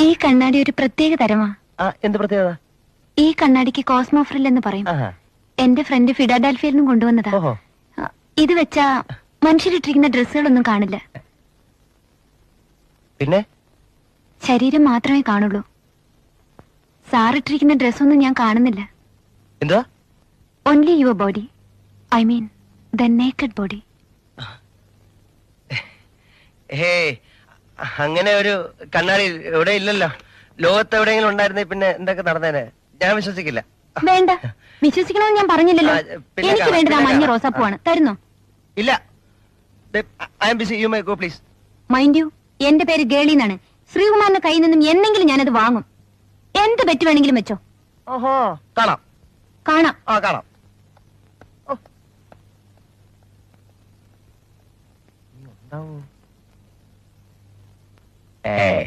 ഈ കണ്ണാടി ഒരു പ്രത്യേക തരമാ. എന്ത് പ്രത്യേകത? ഈ കണ്ണാടിക്ക് കോസ്മോ ഫ്രിൽ എന്ന് പറയും. എന്റെ ഫ്രണ്ട് ഫിലാഡൽഫിയയിൽ നിന്നും കൊണ്ടുവന്നതാ. ഇത് വെച്ചാ മനുഷ്യരിട്ടിരിക്കുന്ന ഡ്രസ്സുകളൊന്നും കാണില്ല. പിന്നെ ശരീരം മാത്രമേ കാണുള്ളൂ. സാറിട്ടിരിക്കുന്ന ഡ്രസ്സൊന്നും ഞാൻ കാണുന്നില്ല. എന്താ? Only your body, I mean the naked body. Hey, അങ്ങനെ ഒരു കണ്ണാടി എവിടെ ഇല്ലല്ലോ. ലോകത്ത് എവിടെയെങ്കിലും ഉണ്ടായിരുന്നേ പിന്നെ എന്തൊക്കെ നടന്നേനെ? ഞാൻ വിശ്വസിക്കില്ല. വേണ്ട, വിശ്വസിക്കണമെന്ന് ഞാൻ പറഞ്ഞില്ലല്ലോ. എനിക്ക് വേണ്ടത് ആ മഞ്ഞ റോസാപ്പൂവാണ്. തരുന്നോ? ഇല്ല. I am busy, you may go please. Mind you, എന്റെ പേര് ഗേളി എന്നാണ്. ശ്രീകുമാറിന്റെ കയ്യിൽ നിന്നും എന്നെങ്കിലും ഞാനത് വാങ്ങും. എന്ത് ബെറ്റ് വേണമെങ്കിലും വെച്ചോ. ഓഹോ, കാണാം കാണാം. കാണാം.